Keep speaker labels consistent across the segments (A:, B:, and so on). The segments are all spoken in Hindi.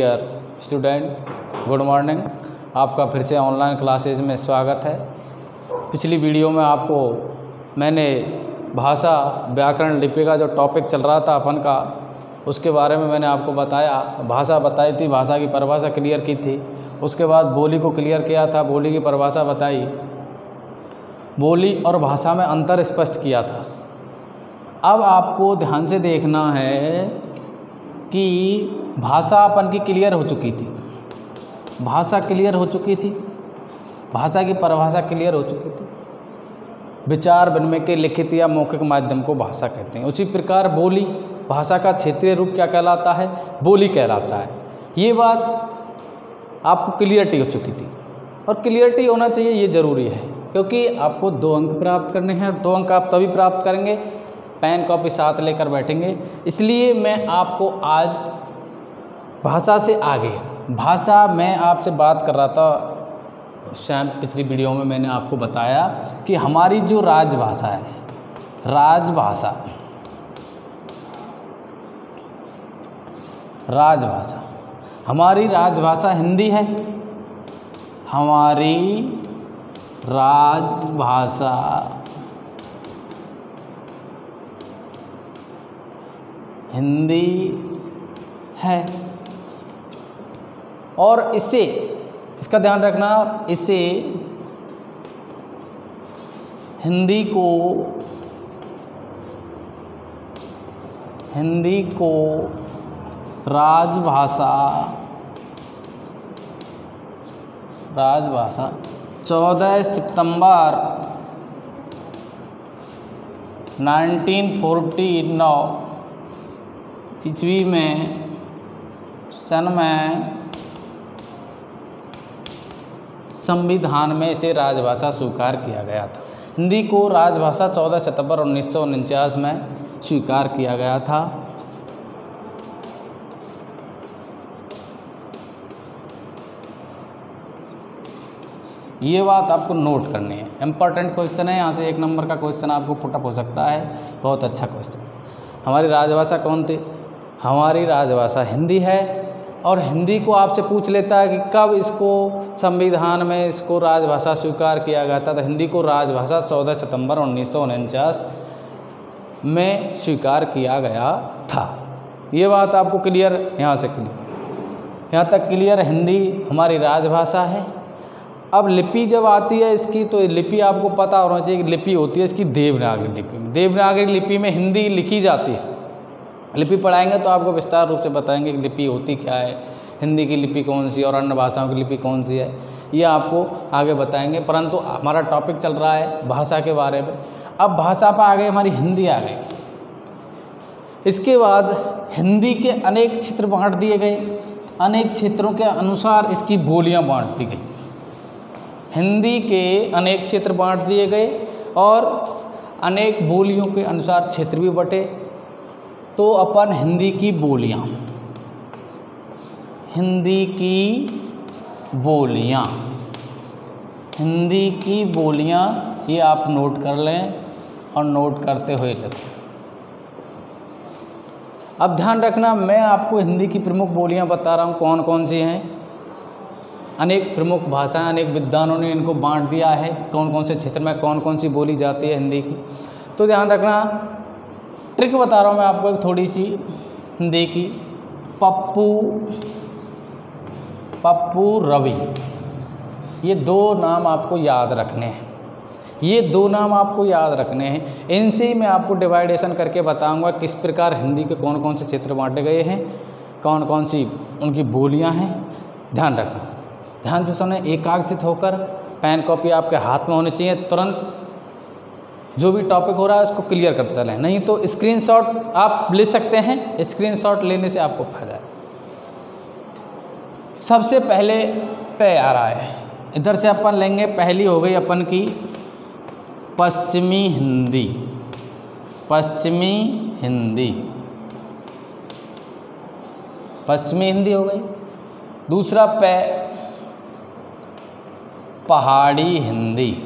A: Dear student, good morning. आपका फिर से ऑनलाइन क्लासेज में स्वागत है। पिछली वीडियो में आपको मैंने भाषा व्याकरण लिपि का जो टॉपिक चल रहा था अपन का, उसके बारे में मैंने आपको बताया, भाषा बताई थी, भाषा की परिभाषा क्लियर की थी। उसके बाद बोली को क्लियर किया था, बोली की परिभाषा बताई, बोली और भाषा में अंतर स्पष्ट किया था। अब आपको ध्यान से देखना है कि भाषा अपन की क्लियर हो चुकी थी, भाषा क्लियर हो चुकी थी, भाषा की परिभाषा क्लियर हो चुकी थी। विचार विनिमय के लिखित या मौखिक माध्यम को भाषा कहते हैं। उसी प्रकार बोली, भाषा का क्षेत्रीय रूप क्या कहलाता है? बोली कहलाता है। ये बात आपको क्लियरिटी हो चुकी थी, और क्लियरिटी होना चाहिए, ये ज़रूरी है, क्योंकि आपको 2 अंक प्राप्त करने हैं। 2 अंक आप तभी प्राप्त करेंगे पेन कॉपी साथ लेकर बैठेंगे। इसलिए मैं आपको आज भाषा से आगे, भाषा मैं आपसे बात कर रहा था शायद पिछली वीडियो में मैंने आपको बताया कि हमारी जो राजभाषा है, राजभाषा हमारी राजभाषा हिंदी है। हमारी राजभाषा हिंदी है, और इसका ध्यान रखना, इसे हिंदी को राजभाषा 14 सितंबर 1949 ईस्वी में सन में संविधान में इसे राजभाषा स्वीकार किया गया था। हिंदी को राजभाषा 14 सितंबर 1949 में स्वीकार किया गया था। ये बात आपको नोट करनी है, इम्पॉर्टेंट क्वेश्चन है। यहाँ से 1 नंबर का क्वेश्चन आपको पुटअप हो सकता है, बहुत अच्छा क्वेश्चन। हमारी राजभाषा कौन थी? हमारी राजभाषा हिंदी है, और हिंदी को आपसे पूछ लेता है कि कब इसको संविधान में इसको राजभाषा स्वीकार किया गया था। तो हिंदी को राजभाषा 14 सितंबर 1949 में स्वीकार किया गया था। ये बात आपको क्लियर, यहाँ से क्लियर, यहाँ तक क्लियर। हिंदी हमारी राजभाषा है। अब लिपि जब आती है इसकी, तो लिपि आपको पता होना चाहिए कि लिपि होती है इसकी देवनागरी लिपि में। देवनागरी लिपि में हिंदी लिखी जाती है। लिपि पढ़ाएंगे तो आपको विस्तार रूप से बताएंगे कि लिपि होती क्या है, हिंदी की लिपि कौन सी और अन्य भाषाओं की लिपि कौन सी है, ये आपको आगे बताएंगे। परंतु हमारा टॉपिक चल रहा है भाषा के बारे में। अब भाषा पर आ गई, हमारी हिंदी आ गई। इसके बाद हिंदी के अनेक क्षेत्र बांट दिए गए, अनेक क्षेत्रों के अनुसार इसकी बोलियाँ बांट दी गई। हिंदी के अनेक क्षेत्र बांट दिए गए, और अनेक बोलियों के अनुसार क्षेत्र भी बटे। तो अपन हिंदी की बोलियाँ ये आप नोट कर लें, और नोट करते हुए लिखें। अब ध्यान रखना, मैं आपको हिंदी की प्रमुख बोलियाँ बता रहा हूँ कौन कौन सी हैं। अनेक प्रमुख भाषाएं, अनेक विद्वानों ने इनको बांट दिया है, कौन कौन से क्षेत्र में कौन कौन सी बोली जाती है हिंदी की। तो ध्यान रखना, ट्रिक बता रहा हूँ मैं आपको एक थोड़ी सी हिंदी की। पप्पू, रवि, ये 2 नाम आपको याद रखने हैं। इनसे ही मैं आपको डिवाइडेशन करके बताऊंगा किस प्रकार हिंदी के कौन कौन से क्षेत्र बांटे गए हैं, कौन कौन सी उनकी बोलियां हैं। ध्यान रखना, ध्यान से सुने, एकाग्रचित होकर। पेन कॉपी आपके हाथ में होनी चाहिए। तुरंत जो भी टॉपिक हो रहा है उसको क्लियर करते चलें, नहीं तो स्क्रीनशॉट आप ले सकते हैं। स्क्रीनशॉट लेने से आपको फायदा है। सबसे पहले पे आ रहा है, इधर से अपन लेंगे। पहली हो गई अपन की पश्चिमी हिंदी। पश्चिमी हिंदी हो गई। दूसरा पे पहाड़ी हिंदी।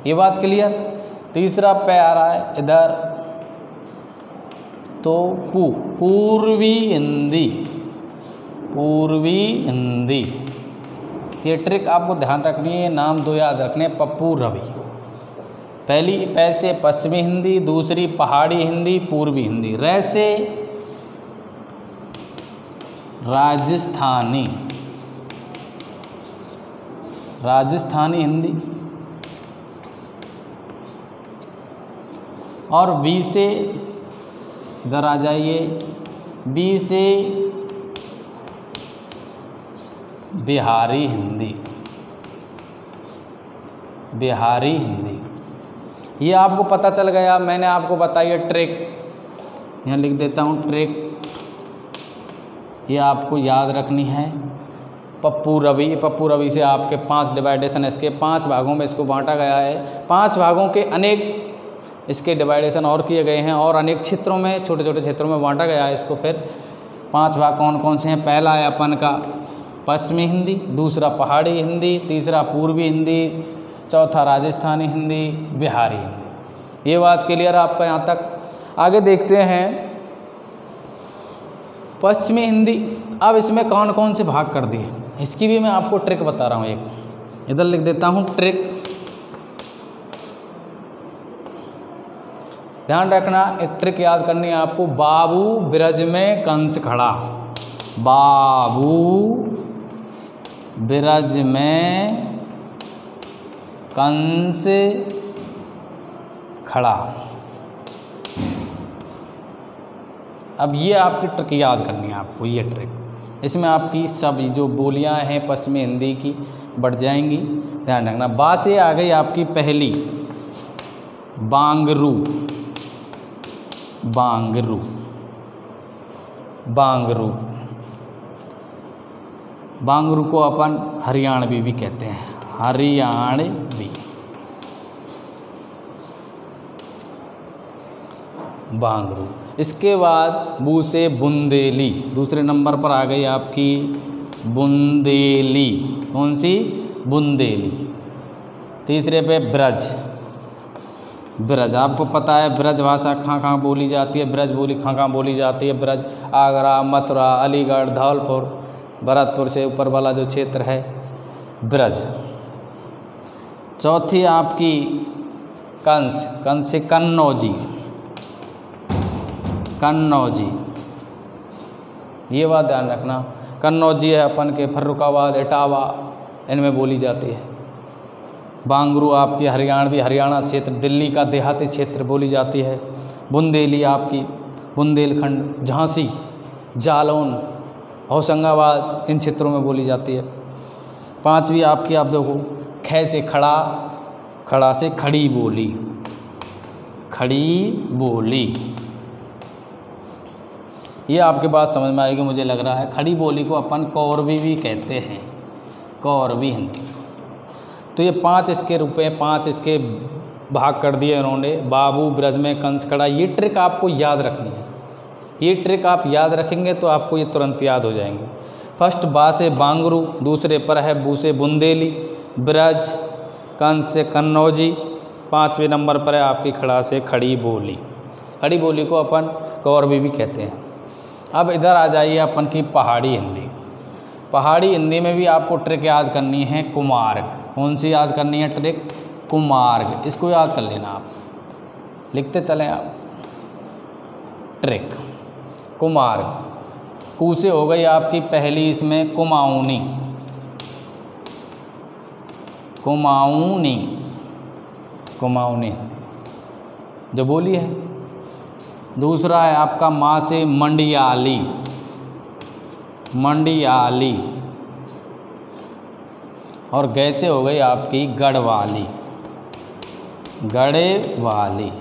A: ये बात क्लियर। तीसरा पे आ रहा है इधर तो पू, पूर्वी हिंदी, पूर्वी हिंदी। ये ट्रिक आपको ध्यान रखनी है, नाम दो याद रखने, पप्पू रवि। पहली पैसे पश्चिमी हिंदी, दूसरी पहाड़ी हिंदी, पूर्वी हिंदी। रैसे राजस्थानी, राजस्थानी हिंदी। और बी से इधर आ जाइए, बी से बिहारी हिंदी, बिहारी हिंदी। ये आपको पता चल गया, मैंने आपको बताई ट्रिक, यहाँ लिख देता हूँ ट्रिक, ये आपको याद रखनी है। पप्पू रवि, पप्पू रवि से आपके 5 डिवाइडेशन, इसके 5 भागों में इसको बांटा गया है। 5 भागों के अनेक इसके डिवाइडेशन और किए गए हैं और अनेक क्षेत्रों में, छोटे छोटे क्षेत्रों में बांटा गया है इसको। फिर 5 भाग कौन कौन से हैं? पहला है अपन का पश्चिमी हिंदी, दूसरा पहाड़ी हिंदी, तीसरा पूर्वी हिंदी, चौथा राजस्थानी हिंदी, बिहारी हिंदी। ये बात क्लियर आपका यहाँ तक? आगे देखते हैं पश्चिमी हिंदी। अब इसमें कौन कौन से भाग कर दिए, इसकी भी मैं आपको ट्रिक बता रहा हूँ। एक इधर लिख देता हूँ ट्रिक, ध्यान रखना। एक ट्रिक याद करनी है आपको। बाबू ब्रज में कंस खड़ा, बाबू ब्रज में कंस खड़ा। अब ये आपकी ट्रिक याद करनी है आपको, ये ट्रिक। इसमें आपकी सब जो बोलियां हैं पश्चिमी हिंदी की बढ़ जाएंगी, ध्यान रखना। बा से आ गई आपकी पहली बांगरू, बांगरू, बांगरू। बांगरू को अपन हरियाणवी भी कहते हैं, हरियाणवी, बांगरू। इसके बाद बू से बुंदेली, दूसरे नंबर पर आ गई आपकी बुंदेली। कौन सी? बुंदेली। तीसरे पे ब्रज, ब्रज आपको पता है ब्रज भाषा कहाँ कहाँ बोली जाती है, ब्रज बोली कहाँ कहाँ बोली जाती है। ब्रज आगरा, मथुरा, अलीगढ़, धौलपुर, भरतपुर से ऊपर वाला जो क्षेत्र है, ब्रज। चौथी आपकी कंस, कंस से कन्नौजी, कन्नौजी। ये बात ध्यान रखना, कन्नौजी है अपन के फर्रुखाबाद, इटावा, इनमें बोली जाती है। बांगरू आपकी हरियाणवी, हरियाणा क्षेत्र, दिल्ली का देहाती क्षेत्र बोली जाती है। बुंदेली आपकी बुंदेलखंड, झांसी, जालौन, होशंगाबाद, इन क्षेत्रों में बोली जाती है। पांचवी आपकी आप देखो ख से खड़ा, खड़ा से खड़ी बोली, खड़ी बोली। ये आपके बात समझ में आएगी मुझे लग रहा है। खड़ी बोली को अपन कौरवी भी कहते हैं, कौरवी हिंदी। तो ये 5 इसके रुपए, 5 इसके भाग कर दिए इन्होंने। बाबू ब्रज में कंस खड़ा, ये ट्रिक आपको याद रखनी है। ये ट्रिक आप याद रखेंगे तो आपको ये तुरंत याद हो जाएंगे। फर्स्ट बा से बांगरू, दूसरे पर है बू से बुंदेली, ब्रज, कंस से कन्नौजी, 5वें नंबर पर है आपकी खड़ा से खड़ी बोली। खड़ी बोली को अपन कौरवी भी कहते हैं। अब इधर आ जाइए अपन की पहाड़ी हिंदी। पहाड़ी हिंदी में भी आपको ट्रिक याद करनी है, कुमार्ग। कौन सी याद करनी है ट्रिक? कुमार्ग। इसको याद कर लेना आप, लिखते चलें आप। ट्रिक कुमार्ग। कू से हो गई आपकी पहली इसमें कुमाऊनी, कुमाऊनी, कुमाऊनी जो बोली है। दूसरा है आपका माँ से मंडियाली, मंडियाली। और गै से हो गई आपकी गढ़वाली, गढ़वाली।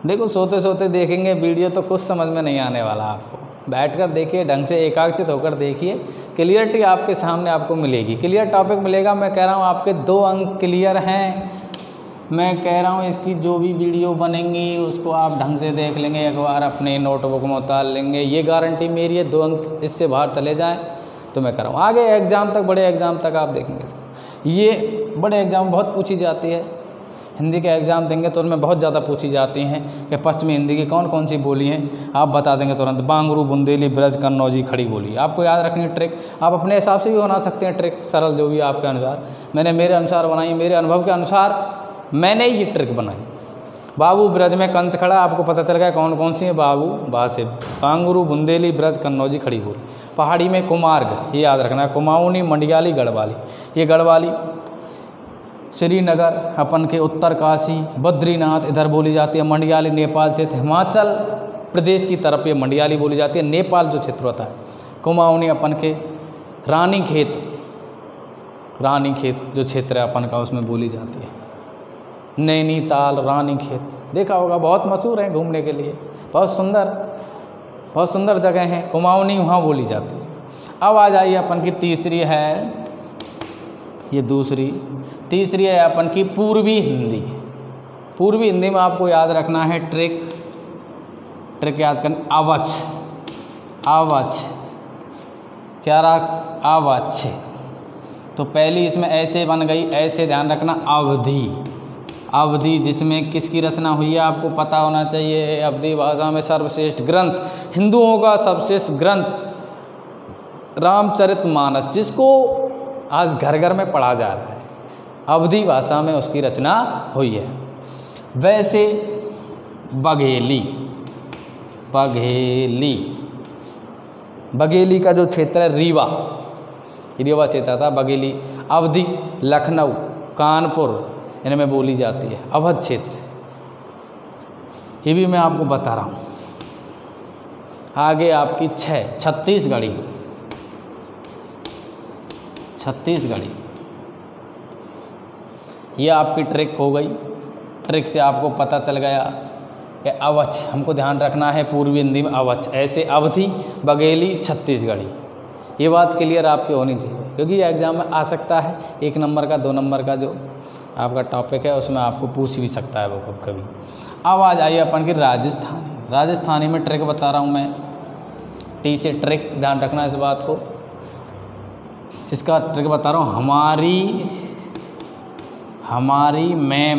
A: देखो सोते सोते देखेंगे वीडियो तो कुछ समझ में नहीं आने वाला आपको। बैठकर देखिए, ढंग से एकाग्रचित होकर देखिए, क्लियरिटी आपके सामने आपको मिलेगी, क्लियर टॉपिक मिलेगा। मैं कह रहा हूँ आपके 2 अंक क्लियर हैं। मैं कह रहा हूँ इसकी जो भी वीडियो बनेंगी उसको आप ढंग से देख लेंगे, एक बार अपने नोटबुक में उतार लेंगे, ये गारंटी मेरी है। 2 अंक इससे बाहर चले जाएँ तो मैं कह रहा हूँ आगे एग्ज़ाम तक, बड़े एग्ज़ाम तक आप देखेंगे इसको। ये बड़े एग्ज़ाम बहुत पूछी जाती है। हिंदी के एग्ज़ाम देंगे तो उनमें बहुत ज़्यादा पूछी जाती हैं कि पश्चिमी हिंदी की कौन कौन सी बोली हैं, आप बता देंगे तुरंत। बांगरू, बुंदेली, ब्रज, कन्नौजी, खड़ी बोली। आपको याद रखनी है ट्रिक। आप अपने हिसाब से भी बना सकते हैं ट्रिक, सरल जो भी आपके अनुसार। मैंने मेरे अनुसार बनाई, मेरे अनुभव के अनुसार मैंने ये ट्रिक बनाई। बाबू ब्रज में कंस खड़ा, आपको पता चल गया कौन कौन सी है। बाबू बा से बांगरू, बुंदेली, ब्रज, कन्नौजी, खड़ी बोली। पहाड़ी में कुमार्ग, ये याद रखना है। कुमाऊनी, मंडियाली, गढ़वाली। ये गढ़वाली श्रीनगर अपन के उत्तरकाशी, बद्रीनाथ इधर बोली जाती है। मंडियाली नेपाल क्षेत्र, हिमाचल प्रदेश की तरफ ये मंडियाली बोली जाती है। नेपाल जो क्षेत्र होता है। कुमाऊनी अपन के रानीखेत जो क्षेत्र है अपन का, उसमें बोली जाती है। नैनीताल, रानीखेत देखा होगा, बहुत मशहूर है घूमने के लिए, बहुत सुंदर जगह हैं। कुमाऊनी वहाँ बोली जाती है। अब आ जाइए अपन की तीसरी है, ये दूसरी। तीसरी है अपन की पूर्वी हिंदी। पूर्वी हिंदी में आपको याद रखना है ट्रिक याद करना। अवच क्या रहा? अवच। तो पहली इसमें ऐसे बन गई, ऐसे ध्यान रखना। अवधि जिसमें किसकी रचना हुई है आपको पता होना चाहिए। अवधी भाषा में सर्वश्रेष्ठ ग्रंथ, हिंदुओं का सर्वश्रेष्ठ ग्रंथ रामचरितमानस, जिसको आज घर घर में पढ़ा जा रहा है, अवधी भाषा में उसकी रचना हुई है। वैसे बघेली का जो क्षेत्र है, रीवा क्षेत्र था। बघेली, अवधी, लखनऊ, कानपुर इनमें बोली जाती है। अवध क्षेत्र, ये भी मैं आपको बता रहा हूँ। आगे आपकी छत्तीसगढ़ी। ये आपकी ट्रिक हो गई। ट्रिक से आपको पता चल गया कि अवच हमको ध्यान रखना है। पूर्वी हिंदी में अवच, ऐसे अवधी, बघेली, छत्तीसगढ़ी। ये बात क्लियर आपकी होनी चाहिए, क्योंकि ये एग्ज़ाम में आ सकता है। 1 नंबर का, 2 नंबर का जो आपका टॉपिक है उसमें आपको पूछ भी सकता है वो कभी। अब आ जाइए अपन की राजस्थानी में ट्रिक बता रहा हूँ मैं। टी से ट्रिक, ध्यान रखना इस बात को। इसका ट्रिक बता रहा हूँ। हमारी मैम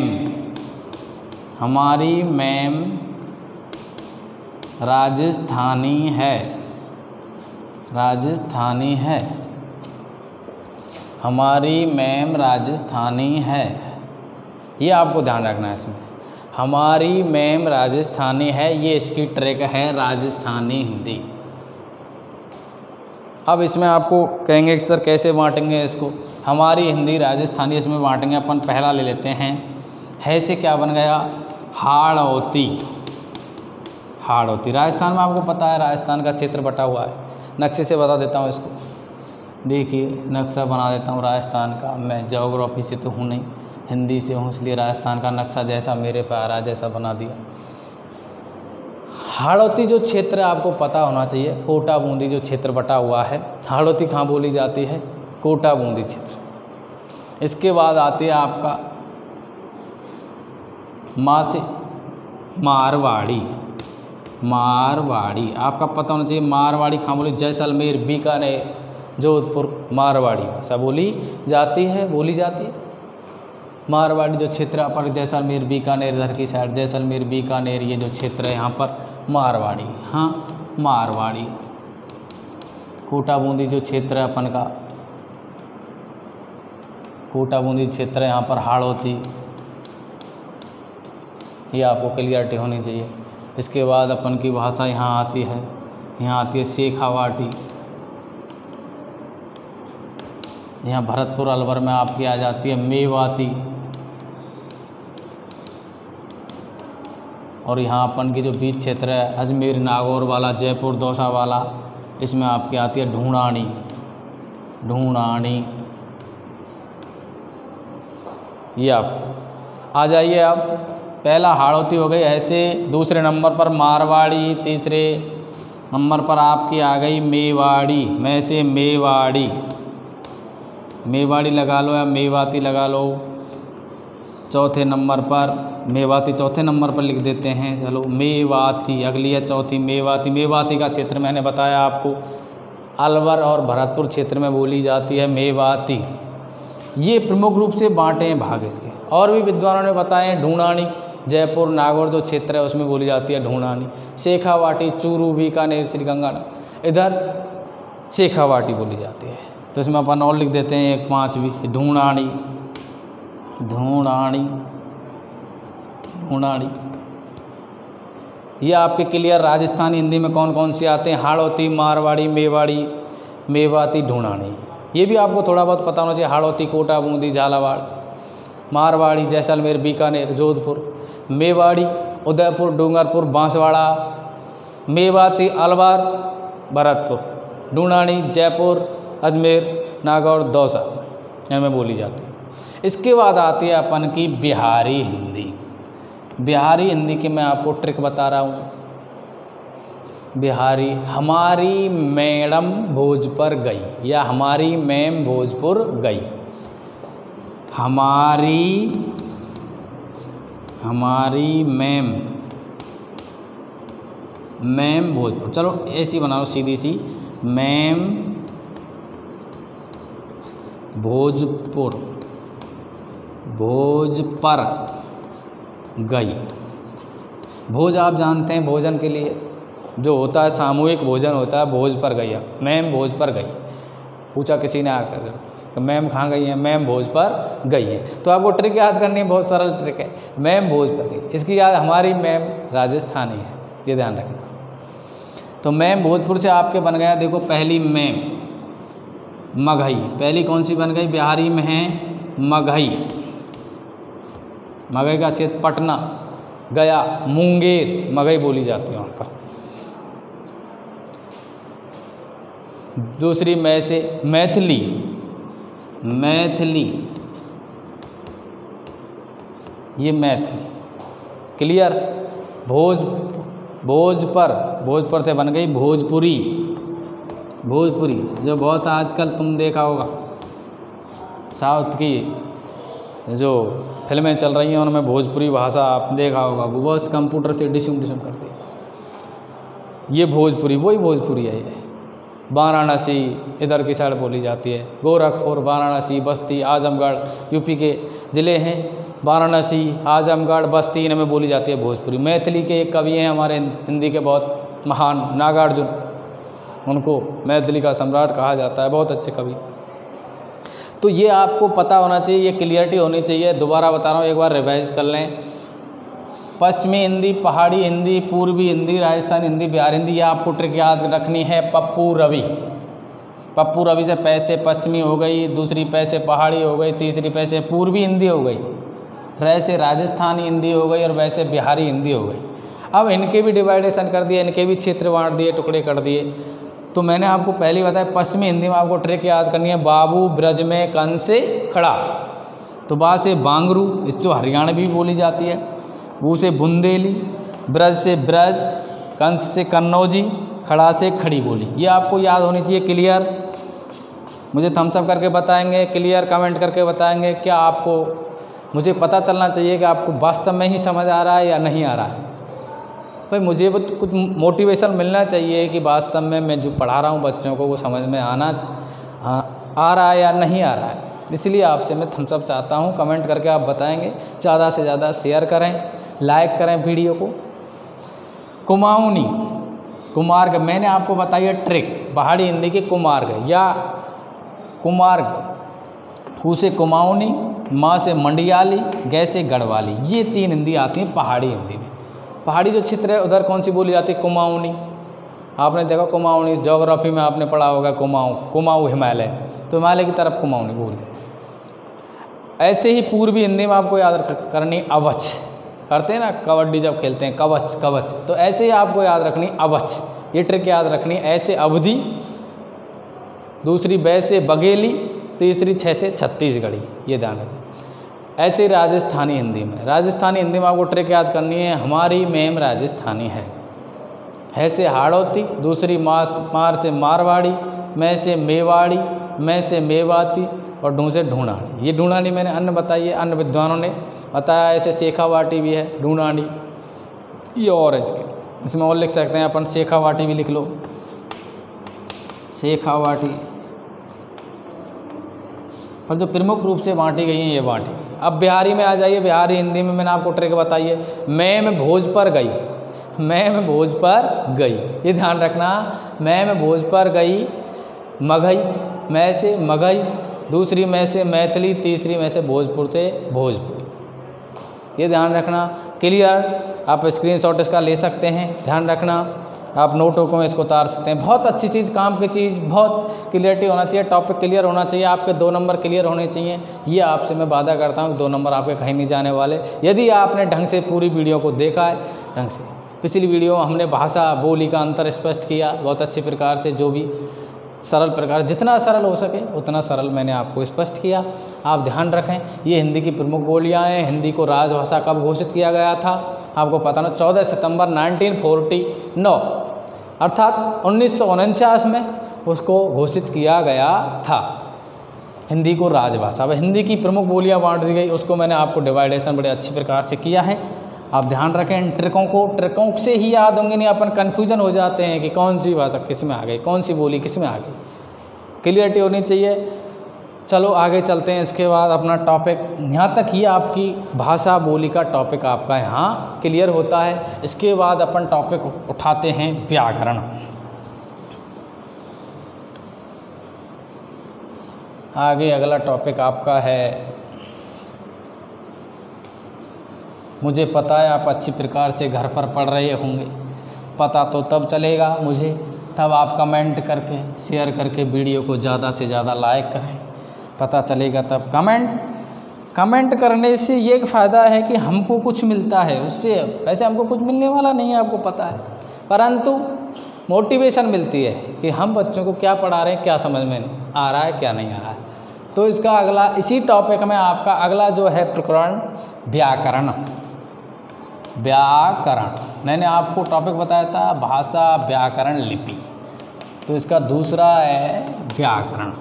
A: राजस्थानी है। हमारी मैम राजस्थानी है, ये आपको ध्यान रखना है इसमें। हमारी मैम राजस्थानी है, ये इसकी ट्रिक है, राजस्थानी हिंदी। अब इसमें आपको कहेंगे कि सर कैसे बांटेंगे इसको। हमारी हिंदी राजस्थानी इसमें बांटेंगे अपन। पहला ले लेते हैं, है से क्या बन गया? हाड़ौती। राजस्थान में आपको पता है, राजस्थान का क्षेत्र बटा हुआ है। नक्शे से बता देता हूँ इसको। देखिए, नक्शा बना देता हूँ राजस्थान का। मैं ज्योग्राफी से तो हूँ नहीं, हिंदी से हूँ, इसलिए राजस्थान का नक्शा जैसा मेरे पे आ रहा है जैसा बना दिया। हाड़ौती जो क्षेत्र आपको पता होना चाहिए, कोटा बूंदी जो क्षेत्र बटा हुआ है। हाड़ौती कहाँ बोली जाती है? कोटा बूंदी क्षेत्र। इसके बाद आती है आपका मारवाड़ी। आपका पता होना चाहिए मारवाड़ी कहाँ बोली? जैसलमेर, बीकानेर, जोधपुर, मारवाड़ी भाषा बोली जाती है। मारवाड़ी जो क्षेत्र पर जैसलमेर, बीकानेर इधर की साइड, जैसलमेर, बीकानेर ये जो क्षेत्र है यहाँ पर मारवाड़ी। हाँ, मारवाड़ी। कोटा बूंदी जो क्षेत्र है अपन का, कोटा बूंदी क्षेत्र है यहाँ पर हाड़ौती। ये आपको क्लियरिटी होनी चाहिए। इसके बाद अपन की भाषा यहाँ आती है शेखावाटी। यहाँ भरतपुर अलवर में आपकी आ जाती है मेवाती। और यहाँ अपन की जो बीच क्षेत्र है, अजमेर, नागौर वाला, जयपुर, दौसा वाला, इसमें आपकी आती है ढूंढानी। ये आपकी आ जाइए। अब पहला हाड़ौती हो गई, ऐसे दूसरे नंबर पर मारवाड़ी, तीसरे नंबर पर आपकी आ गई मेवाड़ी। में से मेवाड़ी लगा लो या मेवाती लगा लो। चौथे नंबर पर मेवाती, चौथे नंबर पर लिख देते हैं। चलो, मेवाती अगली है, चौथी मेवाती का क्षेत्र मैंने बताया आपको अलवर और भरतपुर क्षेत्र में बोली जाती है मेवाती। ये प्रमुख रूप से बांटे हैं भाग इसके। और भी विद्वानों ने बताए हैं, ढूंढानी जयपुर नागौर जो क्षेत्र है उसमें बोली जाती है ढूंढानी। शेखावाटी चूरू बीकानेर श्रीगंगानगर इधर शेखावाटी बोली जाती है। तो इसमें अपन और लिख देते हैं एक 5वीं ढूंढानी, ढूंढानी, ढूंढानी। ये आपके क्लियर राजस्थानी हिंदी में कौन कौन से आते हैं, हाड़ौती, मारवाड़ी, मेवाड़ी, मेवाती, ढूंढानी। ये भी आपको थोड़ा बहुत पता होना चाहिए। हाड़ौती कोटा, बूंदी, झालावाड़, मारवाड़ी जैसलमेर, बीकानेर, जोधपुर, मेवाड़ी उदयपुर, डूंगरपुर, बांसवाड़ा, मेवाती अलवर, भरतपुर, ढूंढानी जयपुर, अजमेर, नागौर, दौसा इनमें बोली जाती है। इसके बाद आती है अपन की बिहारी हिंदी। बिहारी हिंदी की मैं आपको ट्रिक बता रहा हूँ। बिहारी, हमारी मैडम भोजपुर गई या हमारी मैम भोजपुर गई, हमारी मैम भोजपुर। चलो ऐसी बना लो सीधी सी, मैम भोजपुर गई। भोज आप जानते हैं भोजन के लिए जो होता है, सामूहिक भोजन होता है, भोज पर गई। मैम भोज पर गई, पूछा किसी ने आकर तो मैम कहाँ गई है, मैम भोज पर गई है। तो आपको ट्रिक याद करनी है, बहुत सरल ट्रिक है, मैम भोज पर गई। इसकी याद, हमारी मैम राजस्थानी है, ये ध्यान रखना। तो मैम भोजपुर से आपके बन गया, देखो पहली मैम मगही, पहली कौन सी बन गई बिहारी में है, मगही। मगही का क्षेत्र पटना, गया, मुंगेर, मगही बोली जाती है वहाँ पर। दूसरी मैं से मैथिली, ये मैथिली क्लियर। भोजपुर से बन गई भोजपुरी, जो बहुत आजकल तुम देखा होगा साउथ की जो फिल्में चल रही हैं उनमें भोजपुरी भाषा आप देखा होगा, वो बस कंप्यूटर से डिशुम करती है। ये भोजपुरी, वही भोजपुरी है ये। वाराणसी इधर की साइड बोली जाती है, गोरखपुर, वाराणसी, बस्ती, आजमगढ़ यूपी के ज़िले हैं। वाराणसी, आजमगढ़, बस्ती इनमें बोली जाती है भोजपुरी। मैथिली के एक कवि हैं हमारे हिंदी के बहुत महान, नागार्जुन, उनको मैथिली का सम्राट कहा जाता है, बहुत अच्छे कवि। तो ये आपको पता होना चाहिए, ये क्लियरिटी होनी चाहिए। दोबारा बता रहा हूँ, एक बार रिवाइज कर लें। पश्चिमी हिंदी, पहाड़ी हिंदी, पूर्वी हिंदी, राजस्थानी हिंदी, बिहार हिंदी, ये आपको ट्रिक याद रखनी है। पप्पू रवि से पैसे पश्चिमी हो गई, दूसरी पैसे पहाड़ी हो गई, तीसरी पैसे पूर्वी हिंदी हो गई, वैसे राजस्थानी हिंदी हो गई और वैसे बिहारी हिंदी हो गई। अब इनके भी डिवाइडेशन कर दिए, इनके भी क्षेत्र बांट दिए, टुकड़े कर दिए। तो मैंने आपको पहले ही बताया, पश्चिमी हिंदी में आपको ट्रिक याद करनी है, बाबू ब्रज में कंस से खड़ा। तो बा से बांगरू, इस जो हरियाणवी बोली जाती है, वो से बुंदेली, ब्रज से ब्रज, कंस से कन्नौजी, खड़ा से खड़ी बोली। ये आपको याद होनी चाहिए। क्लियर? मुझे थम्स अप करके बताएंगे, क्लियर कमेंट करके बताएंगे। क्या आपको, मुझे पता चलना चाहिए कि आपको वास्तव में ही समझ आ रहा है या नहीं आ रहा है। भाई मुझे वो कुछ मोटिवेशन मिलना चाहिए कि वास्तव में मैं जो पढ़ा रहा हूँ बच्चों को वो समझ में आ रहा है या नहीं आ रहा है। इसलिए आपसे मैं थम्स अप चाहता हूँ, कमेंट करके आप बताएंगे। ज़्यादा से ज़्यादा शेयर करें, लाइक करें वीडियो को। कुमाऊनी, कुमार्ग, मैंने आपको बताई है ट्रिक, पहाड़ी हिंदी के कुमार्ग या कुमार्ग, कु से कुमाऊनी, माँ से मंडियाली, गै से गढ़वाली, ये 3 हिंदी आती हैं पहाड़ी हिंदी में। पहाड़ी जो क्षेत्र है उधर कौन सी बोली जाती है? कुमाऊनी। आपने देखा कुमाऊनी, ज्योग्राफी में आपने पढ़ा होगा कुमाऊँ हिमालय, तो हिमालय की तरफ कुमाऊनी बोली। ऐसे ही पूर्वी हिंदी में आपको याद करनी अवच, करते हैं ना कबड्डी जब खेलते हैं, कवच, तो ऐसे ही आपको याद रखनी अवच, ये ट्रिक याद रखनी। ऐसे अवधि, दूसरी बै से बघेली, तीसरी 6 से छत्तीसगढ़ी, ये ध्यान रखें। ऐसे ही राजस्थानी हिंदी में आपको ट्रिक याद करनी है, हमारी मैम राजस्थानी है से हाड़ौती, दूसरी मार से मारवाड़ी, मैं से मेवाड़ी, मैं से मेवाती और ढूँ से ढूंढानी। ये ढूंढानी मैंने अन्य बताई है, अन्य विद्वानों ने बताया। ऐसे शेखावाटी भी है, ढूंढानी, ये और इसमें और लिख सकते हैं अपन, शेखावाटी भी लिख लो, शेखावाटी। और जो प्रमुख रूप से बांटी गई हैं ये बांटी। अब बिहारी में आ जाइए। बिहारी हिंदी में मैंने आपको ट्रिक बताइए। मैं भोज पर गई, मैं भोज पर गई, ये ध्यान रखना। मैं भोज पर गई, मगही, मैं से मगही, दूसरी मैं से मैथिली, तीसरी मैं से भोजपुर से भोजपुरी, ये ध्यान रखना। क्लियर? आप स्क्रीनशॉट इसका ले सकते हैं, ध्यान रखना। आप नोटों को इसको उतार सकते हैं। बहुत अच्छी चीज़, काम की चीज़, बहुत क्लियरिटी होना चाहिए, टॉपिक क्लियर होना चाहिए, आपके 2 नंबर क्लियर होने चाहिए। ये आपसे मैं वादा करता हूँ 2 नंबर आपके कहीं नहीं जाने वाले, यदि आपने ढंग से पूरी वीडियो को देखा है ढंग से। पिछली वीडियो में हमने भाषा बोली का अंतर स्पष्ट किया बहुत अच्छे प्रकार से, जो भी सरल प्रकार, जितना सरल हो सके उतना सरल मैंने आपको स्पष्ट किया। आप ध्यान रखें, ये हिंदी की प्रमुख बोलियाँ हैं। हिंदी को राजभाषा कब घोषित किया गया था आपको पता ना? 14 सितंबर 1949 अर्थात 1949 में उसको घोषित किया गया था, हिंदी को राजभाषा। अब हिंदी की प्रमुख बोलियाँ बांट दी गई, उसको मैंने आपको डिवाइडेशन बड़े अच्छी प्रकार से किया है। आप ध्यान रखें इन ट्रिकों से ही याद होंगे, नहीं अपन कन्फ्यूजन हो जाते हैं कि कौन सी भाषा किस में आ गई, कौन सी बोली किस में आ गई। क्लियरिटी होनी चाहिए। चलो आगे चलते हैं। इसके बाद अपना टॉपिक, यहाँ तक ये आपकी भाषा बोली का टॉपिक आपका यहाँ क्लियर होता है। इसके बाद अपन टॉपिक उठाते हैं व्याकरण। आगे अगला टॉपिक आपका है, मुझे पता है आप अच्छी प्रकार से घर पर पढ़ रहे होंगे, पता तो तब चलेगा मुझे, तब आप कमेंट करके शेयर करके वीडियो को ज़्यादा से ज़्यादा लाइक करें, पता चलेगा तब। कमेंट करने से ये एक फ़ायदा है कि हमको कुछ मिलता है उससे, वैसे हमको कुछ मिलने वाला नहीं है आपको पता है, परंतु मोटिवेशन मिलती है कि हम बच्चों को क्या पढ़ा रहे हैं, क्या समझ में आ रहा है, क्या नहीं आ रहा है। तो इसका अगला, इसी टॉपिक में आपका अगला जो है प्रकरण व्याकरण। मैंने आपको टॉपिक बताया था भाषा, व्याकरण, लिपि, तो इसका दूसरा है व्याकरण।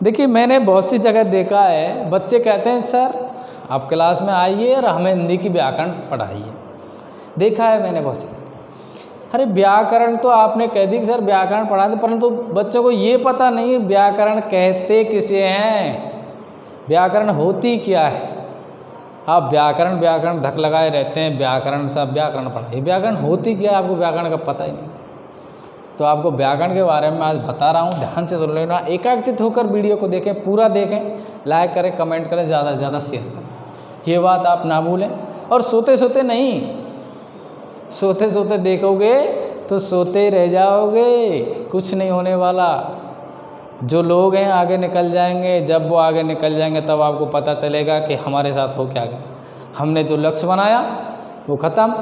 A: देखिए मैंने बहुत सी जगह देखा है, बच्चे कहते हैं सर आप क्लास में आइए और हमें हिंदी की व्याकरण पढ़ाइए। देखा है मैंने बहुत सी। अरे व्याकरण तो आपने कह दी कि सर व्याकरण पढ़ा दे, परंतु बच्चों को ये पता नहीं है व्याकरण कहते किसे हैं, व्याकरण होती क्या है। आप व्याकरण धक लगाए रहते हैं, व्याकरण सब व्याकरण पढ़ाइए, व्याकरण होती क्या है आपको व्याकरण का पता ही नहीं। तो आपको व्याकरण के बारे में आज बता रहा हूँ, ध्यान से सुन लेना, एकाग्रचित होकर वीडियो को देखें, पूरा देखें, लाइक करें, कमेंट करें, ज़्यादा से ज़्यादा शेयर करें, ये बात आप ना भूलें। और सोते सोते नहीं, सोते सोते देखोगे तो सोते रह जाओगे, कुछ नहीं होने वाला। जो लोग हैं आगे निकल जाएंगे, जब वो आगे निकल जाएंगे तब आपको पता चलेगा कि हमारे साथ हो क्या गया। हमने जो लक्ष्य बनाया वो ख़त्म,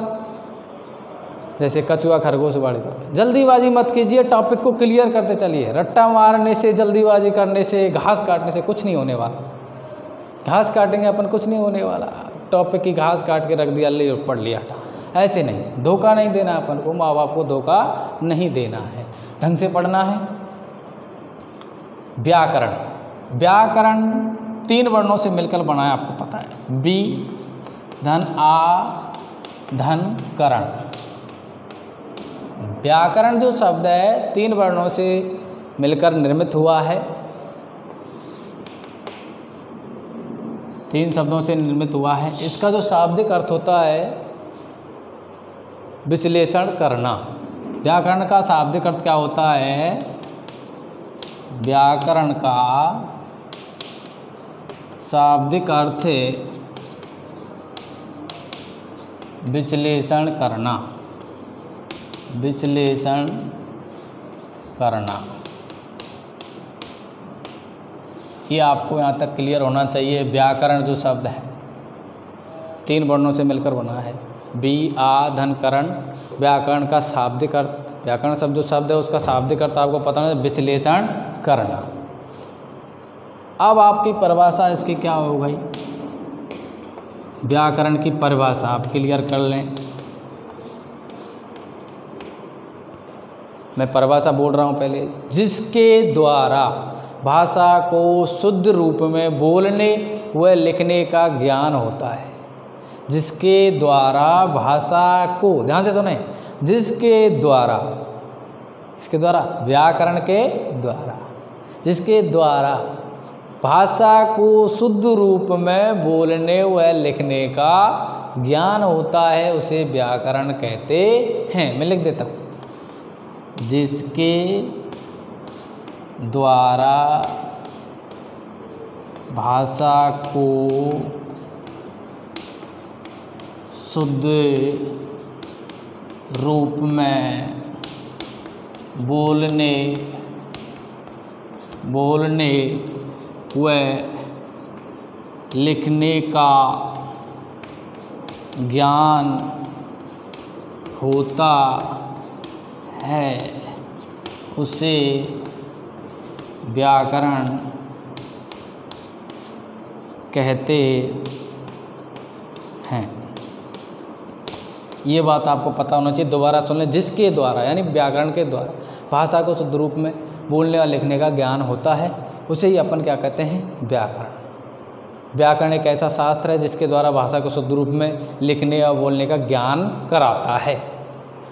A: जैसे कछुआ खरगोश बाड़ी। जल्दीबाजी मत कीजिए, टॉपिक को क्लियर करते चलिए। रट्टा मारने से, जल्दीबाजी करने से, घास काटने से कुछ नहीं होने वाला। घास काटेंगे अपन, कुछ नहीं होने वाला। टॉपिक की घास काट के रख दिया, ले पढ़ लिया, ऐसे नहीं। धोखा नहीं देना अपन को, माँ बाप को धोखा नहीं देना है, ढंग से पढ़ना है। व्याकरण 3 वर्णों से मिलकर बना है, आपको पता है। बी धन आ धन करण। व्याकरण जो शब्द है 3 वर्णों से मिलकर निर्मित हुआ है, 3 शब्दों से निर्मित हुआ है। इसका जो शाब्दिक अर्थ होता है विश्लेषण करना। व्याकरण का शाब्दिक अर्थ क्या होता है? व्याकरण का शाब्दिक अर्थ विश्लेषण करना, विश्लेषण करना। ये आपको यहाँ तक क्लियर होना चाहिए। व्याकरण जो शब्द है 3 वर्णों से मिलकर बना है, बी आ धन करण। व्याकरण का शाब्दिक अर्थ, व्याकरण शब्द जो शब्द है उसका शाब्दिक अर्थ आपको पता है विश्लेषण करना। अब आपकी परिभाषा इसकी क्या हो गई? व्याकरण की परिभाषा आप क्लियर कर लें। मैं परिभाषा बोल रहा हूँ पहले। जिसके द्वारा भाषा को शुद्ध रूप में बोलने व लिखने का ज्ञान होता है। जिसके द्वारा भाषा को, ध्यान से सुने, जिसके द्वारा, इसके द्वारा, व्याकरण के द्वारा, जिसके द्वारा भाषा को शुद्ध रूप में बोलने व लिखने का ज्ञान होता है, उसे व्याकरण कहते हैं। मैं लिख देता हूँ, जिसके द्वारा भाषा को शुद्ध रूप में बोलने व लिखने का ज्ञान होता है, उसे व्याकरण कहते हैं। ये बात आपको पता होना चाहिए, दोबारा सुन लें। जिसके द्वारा यानी व्याकरण के द्वारा भाषा को शुद्ध रूप में बोलने और लिखने का ज्ञान होता है, उसे ही अपन क्या कहते हैं, व्याकरण। व्याकरण एक ऐसा शास्त्र है जिसके द्वारा भाषा को शुद्ध रूप में लिखने और बोलने का ज्ञान कराता है।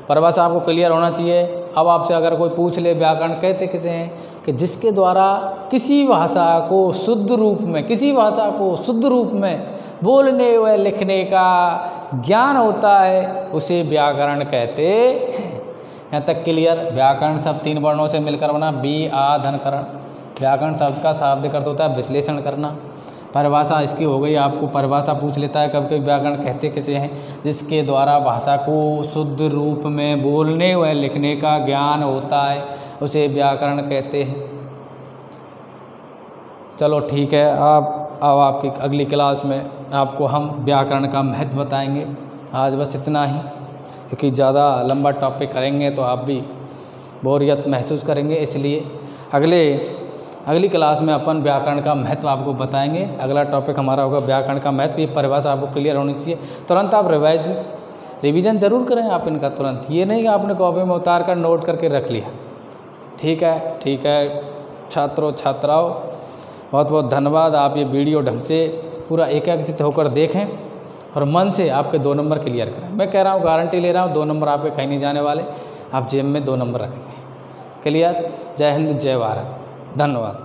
A: परिभाषा आपको क्लियर होना चाहिए। अब आपसे अगर कोई पूछ ले व्याकरण कहते किसे हैं, कि जिसके द्वारा किसी भाषा को शुद्ध रूप में बोलने व लिखने का ज्ञान होता है, उसे व्याकरण कहते हैं। यहाँ तक क्लियर। व्याकरण शब्द 3 वर्णों से मिलकर बना, धनकरण। व्याकरण शब्द का शाब्दिक अर्थ होता है विश्लेषण करना। परिभाषा इसकी हो गई। आपको परिभाषा पूछ लेता है कभी कभी, व्याकरण कहते किसे हैं, जिसके द्वारा भाषा को शुद्ध रूप में बोलने व लिखने का ज्ञान होता है, उसे व्याकरण कहते हैं। चलो ठीक है, अब आपकी अगली क्लास में आपको हम व्याकरण का महत्व बताएंगे। आज बस इतना ही, क्योंकि ज़्यादा लंबा टॉपिक करेंगे तो आप भी बोरियत महसूस करेंगे, इसलिए अगली क्लास में अपन व्याकरण का महत्व आपको बताएंगे। अगला टॉपिक हमारा होगा व्याकरण का महत्व। ये परिभाषा आपको क्लियर होनी चाहिए। तुरंत आप रिवीजन ज़रूर करें आप इनका तुरंत। ये नहीं कि आपने कॉपी में उतार कर नोट करके रख लिया। ठीक है छात्रों छात्राओं, बहुत बहुत धन्यवाद। आप ये वीडियो ढंग से पूरा एकाग्रचित्त होकर देखें और मन से आपके 2 नंबर क्लियर करें। मैं कह रहा हूँ, गारंटी ले रहा हूँ, 2 नंबर आपके कहीं नहीं जाने वाले। आप जेब में 2 नंबर रखेंगे। क्लियर। जय हिंद, जय भारत, धन्यवाद।